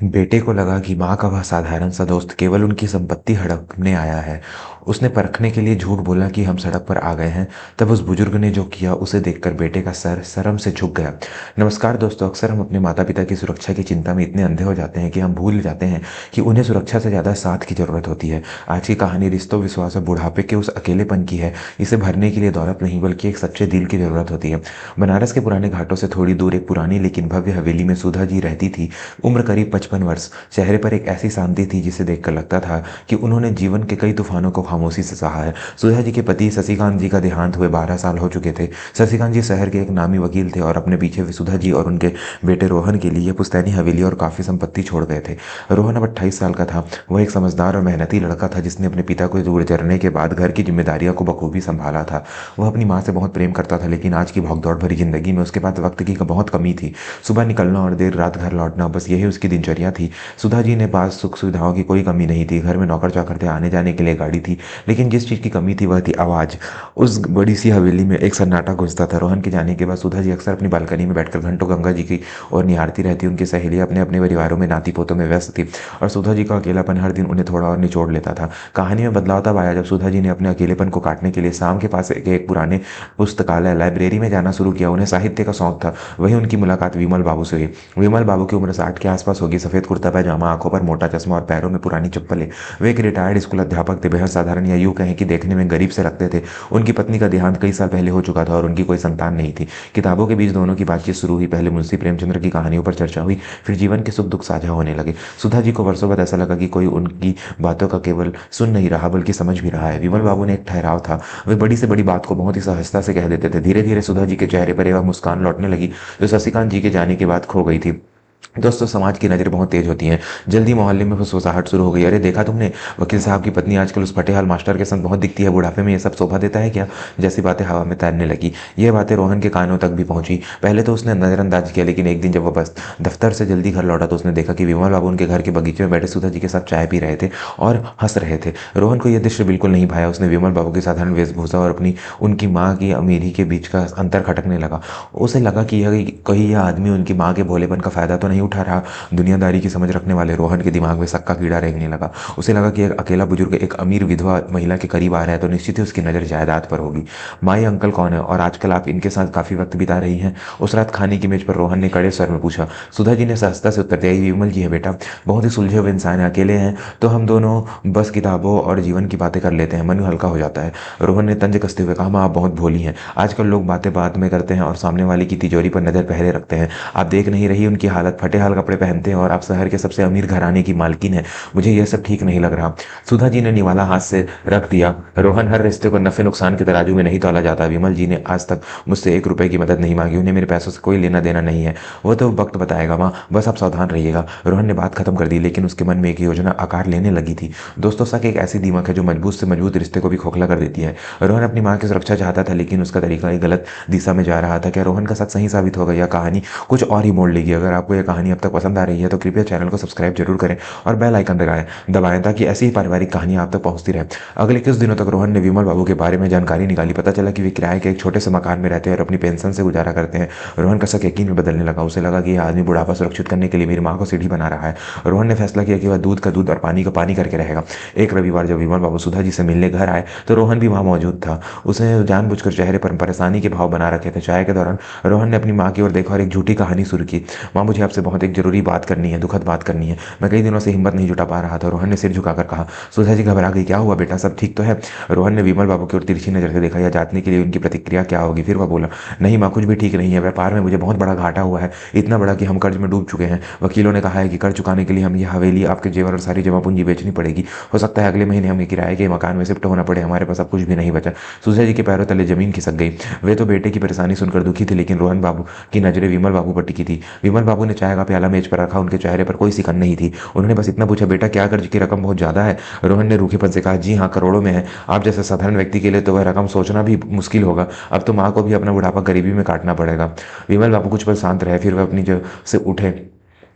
बेटे को लगा कि माँ का वह साधारण सा दोस्त केवल उनकी संपत्ति हड़पने आया है। उसने परखने के लिए झूठ बोला कि हम सड़क पर आ गए हैं। तब उस बुजुर्ग ने जो किया उसे देखकर बेटे का सर शर्म से झुक गया। नमस्कार दोस्तों, अक्सर हम अपने माता पिता की सुरक्षा की चिंता में इतने अंधे हो जाते हैं कि हम भूल जाते हैं कि उन्हें सुरक्षा से ज़्यादा साथ की ज़रूरत होती है। आज की कहानी रिश्तों, विश्वास और बुढ़ापे के उस अकेलेपन की है। इसे भरने के लिए दौलत नहीं बल्कि एक सच्चे दिल की ज़रूरत होती है। बनारस के पुराने घाटों से थोड़ी दूर एक पुरानी लेकिन भव्य हवेली में सुधा जी रहती थी। उम्र करीब 55 वर्ष। चेहरे पर एक ऐसी शांति थी जिसे देखकर लगता था कि उन्होंने जीवन के कई तूफानों को खामोशी से सहा है। सुधा जी के पति शशिकांत जी का देहांत हुए 12 साल हो चुके थे। शशिकांत जी शहर के एक नामी वकील थे और अपने पीछे सुधा जी और उनके बेटे रोहन के लिए पुश्तैनी हवेली और काफी संपत्ति छोड़ गए थे। रोहन अब 28 साल का था। वह एक समझदार और मेहनती लड़का था जिसने अपने पिता को गुजरने के बाद घर की जिम्मेदारियों को बखूबी संभाला था। वह अपनी माँ से बहुत प्रेम करता था, लेकिन आज की भागदौड़ भरी जिंदगी में उसके पास वक्त की बहुत कमी थी। सुबह निकलना और देर रात घर लौटना, बस यही उसकी दिनचर्या थी। सुधा जी ने पास सुख सुविधाओं की कोई कमी नहीं थी। घर में नौकर चाकर थे, आने जाने के लिए गाड़ी थी, लेकिन जिस चीज़ की कमी थी वह थी आवाज़। उस बड़ी सी हवेली में एक सन्नाटा गूंजता था। रोहन के जाने के बाद सुधा जी अक्सर अपनी बालकनी में बैठकर घंटों गंगा जी की ओर निहारती रहती। उनकी सहेलियां अपने अपने परिवारों में, नाती पोतों में व्यस्त थी और सुधा जी का अकेलापन हर दिन उन्हें थोड़ा और निचोड़ लेता था। कहानी में बदलाव तब आया जब सुधा जी ने अपने अकेलेपन को काटने के लिए शाम के पास एक पुराने पुस्तकालय लाइब्रेरी में जाना शुरू किया। उन्हें साहित्य का शौक था। वहीं उनकी मुलाकात विमल बाबू से हुई। विमल बाबू की उम्र 60 के आसपास होगी। सफेद कुर्ता पैजामा, आंखों पर मोटा चश्मा और पैरों में पुरानी चप्पलें। वे एक रिटायर्ड स्कूल अध्यापक थे, बेहद साधारण या यूं कहें कि देखने में गरीब से लगते थे। उनकी पत्नी का देहांत कई साल पहले हो चुका था और उनकी कोई संतान नहीं थी। किताबों के बीच दोनों की बातचीत शुरू हुई। पहले मुंशी प्रेमचंद्र की कहानियों पर चर्चा हुई, फिर जीवन के सुख दुख साझा होने लगे। सुधा जी को वर्षों बाद ऐसा लगा कि कोई उनकी बातों का केवल सुन नहीं रहा बल्कि समझ भी रहा है। विमल बाबू ने एक ठहराव था। वे बड़ी से बड़ी बात को बहुत ही सहजता से कह देते थे। धीरे धीरे सुधा जी के चेहरे पर एक मुस्कान लौटने लगी जो शशिकांत जी के जाने के बाद खो गई थी। दोस्तों, समाज की नज़रें बहुत तेज होती हैं। जल्दी मोहल्ले में फुसफुसाहट शुरू हो गई। अरे देखा तुमने, वकील साहब की पत्नी आजकल उस फटेहाल मास्टर के संग बहुत दिखती है। बुढ़ापे में ये सब शोभा देता है क्या? जैसी बातें हवा में तैरने लगी। ये बातें रोहन के कानों तक भी पहुंची। पहले तो उसने नजरअंदाज किया, लेकिन एक दिन जब वह बस दफ्तर से जल्दी घर लौटा तो उसने देखा कि विमल बाबू उनके घर के बगीचे में बैठे सुधा जी के साथ चाय पी रहे थे और हंस रहे थे। रोहन को यह दृश्य बिल्कुल नहीं भाया। उसने विमल बाबू की साधारण वेशभूषा और अपनी उनकी माँ की अमीरी के बीच का अंतर खटकने लगा। उसे लगा कि कहीं यह आदमी उनकी माँ के भोलेपन का फायदा तो नहीं उठा रहा। दुनियादारी की समझ रखने वाले रोहन के दिमाग में शक का कीड़ा रेंगने लगा। उसे लगा कि एक अकेला बुजुर्ग एक अमीर विधवा महिला के करीब आ रहा है तो निश्चित ही उसकी नज़र जायदाद पर होगी। माई अंकल कौन है और आजकल आप इनके साथ काफ़ी वक्त बिता रही हैं? उस रात खाने की मेज पर रोहन ने कड़े स्वर में पूछा। सुधा जी ने सहजता से उत्तर दिया, "ये विमल जी है बेटा, बहुत ही सुलझे हुए इंसान है। अकेले हैं तो हम दोनों बस किताबों और जीवन की बातें कर लेते हैं, मन हल्का हो जाता है।" रोहन ने तंज कसते हुए कहा, "माँ, आप बहुत भोली हैं। आजकल लोग बातें बात में करते हैं और सामने वाले की तिजोरी पर नजर पहले रखते हैं। आप देख नहीं रही उनकी हालत, फटे हाल कपड़े पहनते हैं और आप शहर के सबसे अमीर घराने की मालकिन है। मुझे यह सब ठीक नहीं लग रहा।" सुधा जी ने निवाला हाथ से रख दिया। "रोहन, हर रिश्ते को नफे नुकसान के तराजू में नहीं तौला जाता। विमल जी ने आज तक मुझसे 1 रुपए की मदद नहीं मांगी। उन्हें मेरे पैसों से कोई लेना देना नहीं है। वो तो वक्त बताएगा माँ, बस आप सावधान रहिएगा।" रोहन ने बात खत्म कर दी, लेकिन उसके मन में एक योजना आकार लेने लगी थी। दोस्तों, शक एक ऐसी दीमक है जो मजबूत से मजबूत रिश्ते को भी खोखला कर देती है। रोहन अपनी माँ की सुरक्षा चाहता था, लेकिन उसका तरीका एक गलत दिशा में जा रहा था। क्या रोहन का सच सही साबित होगा या कहानी कुछ और ही मोड़ लेगी? अगर आपको यह कहानी अब तक पसंद आ रही है तो कृपया चैनल को सब्सक्राइब जरूर करें और बेल आइकन दबाएं ताकि ऐसी ही पारिवारिक कहानियां आप तक पहुंचती रहे। अगले कुछ दिनों तक रोहन ने विमल बाबू के बारे में जानकारी निकाली। पता चला कि वे किराए के एक छोटे से मकान में रहते हैं और अपनी पेंशन से गुजारा करते हैं। रोहन का शक यकीन में बदलने लगा। उसे लगा कि यह आदमी बुढ़ापा सुरक्षित करने के लिए मेरी माँ को सीढ़ी बना रहा है। रोहन ने फैसला किया कि वह दूध का दूध और पानी का पानी करके रहेगा। एक रविवार जब विमल बाबू सुधा जी से मिलने घर आए तो रोहन भी वहां मौजूद था। उसने जानबूझकर चेहरे पर परेशानी के भाव बना रखे थे। चाय के दौरान रोहन ने अपनी माँ की ओर देखा और एक झूठी कहानी शुरू की। "माँ, मुझे आपसे बहुत एक जरूरी बात करनी है, दुखद बात करनी है। मैं कई दिनों से हिम्मत नहीं जुटा पा रहा था।" रोहन ने सिर झुकाकर कहा। सुधा जी घबरा गई। "क्या हुआ बेटा, सब ठीक तो है?" रोहन ने विमल बाबू की ओर तिरछी नजर से देखा, या जानने के लिए उनकी प्रतिक्रिया क्या होगी। फिर वह बोला, "नहीं माँ, कुछ भी ठीक नहीं है। व्यापार में मुझे बहुत बड़ा घाटा हुआ है, इतना बड़ा कि हम कर्ज में डूब चुके हैं। वकीलों ने कहा है कि कर्ज चुकाने के लिए हम यह हवेली, आपके जेवर और सारी जमा पूंजी बेचनी पड़ेगी। हो सकता है अगले महीने हमें किराए के मकान में शिफ्ट होना पड़े। हमारे पास अब कुछ भी नहीं बचा।" सुधा जी के पैरों तले जमीन खिसक गई। वे तो बेटे की परेशानी सुनकर दुखी थे, लेकिन रोहन बाबू की नजरें विमल बाबू पर टिकी थी। विमल बाबू ने चाय का प्याला मेज पर रखा। उनके चेहरे पर कोई सिकन नहीं थी। उन्होंने बस इतना पूछा, "बेटा, क्या कर्ज की रकम बहुत ज्यादा है?" रोहन ने रूखेपन से कहा, "जी हाँ, करोड़ों में है। आप जैसे साधारण व्यक्ति के लिए तो वह रकम सोचना भी मुश्किल होगा। अब तो माँ को भी अपना बुढ़ापा गरीबी में काटना पड़ेगा।" विमल बाबू कुछ पल शांत रहे, फिर वह अपनी जगह से उठे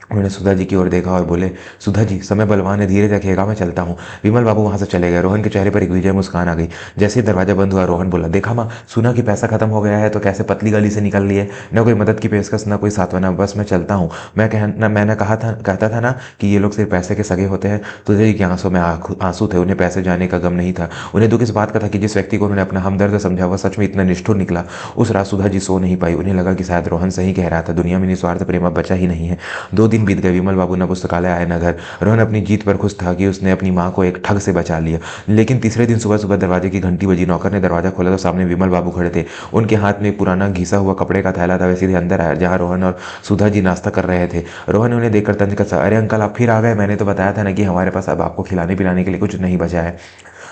उन्होंने सुधा जी की ओर देखा और बोले, सुधा जी, समय बलवान है, धीरे रखिएगा, मैं चलता हूँ। विमल बाबू वहां से चले गए। रोहन के चेहरे पर एक विजय मुस्कान आ गई। जैसे ही दरवाजा बंद हुआ, रोहन बोला, देखा माँ, सुना कि पैसा खत्म हो गया है तो कैसे पतली गली से निकल लिए। न कोई मदद की पेशकश, न कोई सांत्वना, बस मैं चलता हूँ। मैंने कहता था ना कि ये लोग सिर्फ पैसे के सगे होते हैं। सुधा जी की आंसू में आंसू थे। उन्हें पैसे जाने का गम नहीं था। उन्हें दुख इस बात का था कि जिस व्यक्ति को उन्होंने अपना हमदर्द समझा वह सच में इतना निष्ठुर निकला। उस रात सुधा जी सो नहीं पाई। उन्हें लगा कि शायद रोहन सही कह रहा था, दुनिया में निस्वार्थ प्रेम अब बचा ही नहीं है। 2 दिन बीत गए। विमल बाबू न पुस्तकालय आए न घर। रोहन अपनी जीत पर खुश था कि उसने अपनी माँ को एक ठग से बचा लिया। लेकिन तीसरे दिन सुबह सुबह दरवाजे की घंटी बजी। नौकर ने दरवाजा खोला तो सामने विमल बाबू खड़े थे। उनके हाथ में एक पुराना घिसा हुआ कपड़े का थैला था। वे सीधे अंदर आया जहाँ रोहन और सुधा जी नाश्ता कर रहे थे। रोहन ने उन्हें देखकर तंज कसा, अरे अंकल, आप फिर आ गए। मैंने तो बताया था ना कि हमारे पास अब आपको खिलाने पिलाने के लिए कुछ नहीं बचा है।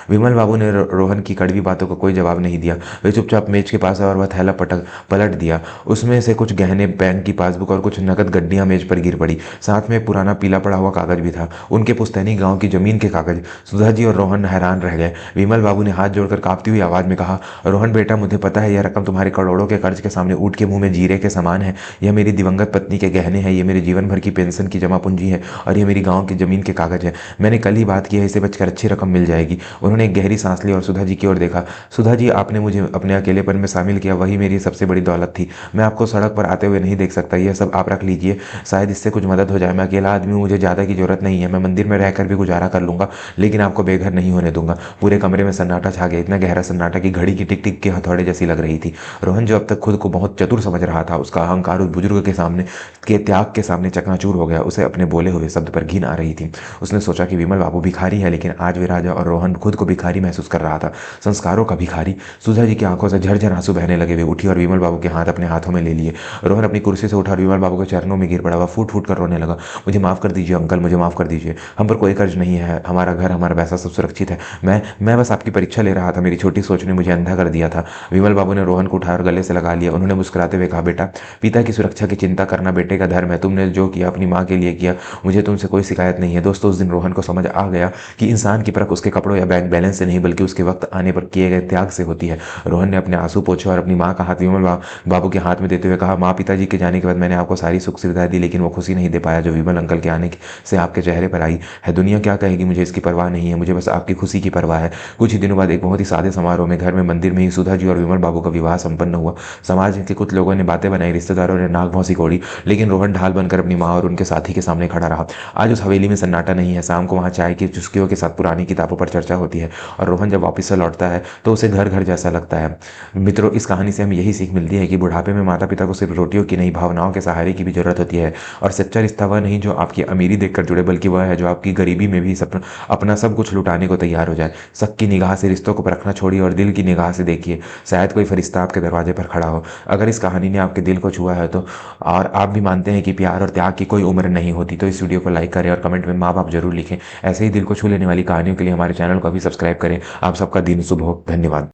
विमल बाबू ने रोहन की कड़वी बातों को कोई जवाब नहीं दिया। वे चुपचाप मेज के पास आए और वह थैला पलट दिया। उसमें से कुछ गहने, बैंक की पासबुक और कुछ नकद गड्डियां मेज पर गिर पड़ी। साथ में एक पुराना पीला पड़ा हुआ कागज भी था, उनके पुश्तैनी गांव की जमीन के कागज। सुधा जी और रोहन हैरान रह गए। विमल बाबू ने हाथ जोड़कर कांपती हुई आवाज में कहा, रोहन बेटा, मुझे पता है यह रकम तुम्हारे करोड़ों के कर्ज के सामने ऊँट के मुंह में जीरे के समान है। यह मेरी दिवंगत पत्नी के गहने हैं, ये मेरे जीवन भर की पेंशन की जमा पूंजी है, और ये मेरी गाँव की जमीन के कागज है। मैंने कल ही बात की है, इसे बचकर अच्छी रकम मिल जाएगी। उन्होंने एक गहरी सांस ली और सुधा जी की ओर देखा। सुधा जी, आपने मुझे अपने अकेलेपन में शामिल किया, वही मेरी सबसे बड़ी दौलत थी। मैं आपको सड़क पर आते हुए नहीं देख सकता, यह सब आप रख लीजिए, शायद इससे कुछ मदद हो जाए। मैं अकेला आदमी हूं, मुझे ज़्यादा की जरूरत नहीं है। मैं मंदिर में रहकर भी गुजारा कर लूंगा, लेकिन आपको बेघर नहीं होने दूंगा। पूरे कमरे में सन्नाटा छा गया, इतना गहरा सन्नाटा कि घड़ी की टिक टिक के हथौड़े जैसी लग रही थी। रोहन, जो अब तक खुद को बहुत चतुर समझ रहा था, उसका अहंकार उस बुजुर्ग के सामने के त्याग के सामने चकनाचूर हो गया। उसे अपने बोले हुए शब्द पर घिन आ रही थी। उसने सोचा कि विमल बाबू भिखारी है, लेकिन आज वे राजा, और रोहन खुद को भिखारी महसूस कर रहा था, संस्कारों का भिखारी। सुधा जी की आंखों से झरझर आंसू बहने लगे। वे उठी और विमल बाबू के हाथ अपने हाथों में ले लिए। रोहन अपनी कुर्सी से उठा और विमल बाबू के चरणों में गिर पड़ा। वह फूट फूट कर रोने लगा। मुझे माफ कर दीजिए अंकल, मुझे माफ कर दीजिए। हम पर कोई कर्ज नहीं है, हमारा घर, हमारा पैसा सब सुरक्षित है। मैं बस आपकी परीक्षा ले रहा था, मेरी छोटी सोच ने मुझे अंधा कर दिया था। विमल बाबू ने रोहन को उठाया और गले से लगा लिया। उन्होंने मुस्कुराते हुए कहा, बेटा, पिता की सुरक्षा की चिंता करना बेटे का धर्म है। तुमने जो किया अपनी माँ के लिए किया, मुझे तुमसे कोई शिकायत नहीं है। दोस्तों, उस दिन रोहन को समझ आ गया कि इंसान की परख उसके कपड़ों या बैंक बैलेंस से नहीं, बल्कि उसके वक्त आने पर किए गए त्याग से होती है। रोहन ने अपने आंसू पोंछे और अपनी माँ का हाथ विमल बाबू के हाथ में देते हुए कहा, माँ, पिताजी के जाने के बाद मैंने आपको सारी सुख सुविधाएं दी, लेकिन वो खुशी नहीं दे पाया जो विमल अंकल के आने से आपके चेहरे पर आई है। दुनिया क्या कहेगी, मुझे इसकी परवाह नहीं है, मुझे बस आपकी खुशी की परवाह है। कुछ ही दिनों बाद एक बहुत ही सादे समारोह में घर में मंदिर में ही सुधा जी और विमल बाबू का विवाह संपन्न हुआ। समाज के कुछ लोगों ने बातें बनाई, रिश्तेदारों ने नाक भौंसी कोड़ी, लेकिन रोहन ढाल बनकर अपनी माँ और उनके साथी के सामने खड़ा रहा। आज उस हवेली में सन्नाटा नहीं है। शाम को वहाँ चाय की चुस्कियों के साथ पुरानी किताबों पर चर्चा होती है, और रोहन जब वापस से लौटता है तो उसे घर घर जैसा लगता है। मित्रों, इस कहानी से हमें यही सीख मिलती है कि बुढ़ापे में माता पिता को सिर्फ रोटियों की नहीं, भावनाओं के सहारे की भी जरूरत होती है। और सच्चा रिश्ता वह नहीं जो आपकी अमीरी देखकर जुड़े, बल्कि वह है जो आपकी गरीबी में भी अपना सब कुछ लुटाने को तैयार हो जाए। शक की निगाह से रिश्तों को परखना छोड़िए और दिल की निगाह से देखिए, शायद कोई फरिश्ता आपके दरवाजे पर खड़ा हो। अगर इस कहानी ने आपके दिल को छुआ है तो, और आप भी मानते हैं कि प्यार और त्याग की कोई उम्र नहीं होती, तो इस वीडियो को लाइक करें और कमेंट में माँ बाप जरूर लिखें। ऐसे ही दिल को छू लेने वाली कहानियों के लिए हमारे चैनल को भी सब्सक्राइब करें। आप सबका दिन शुभ हो। धन्यवाद।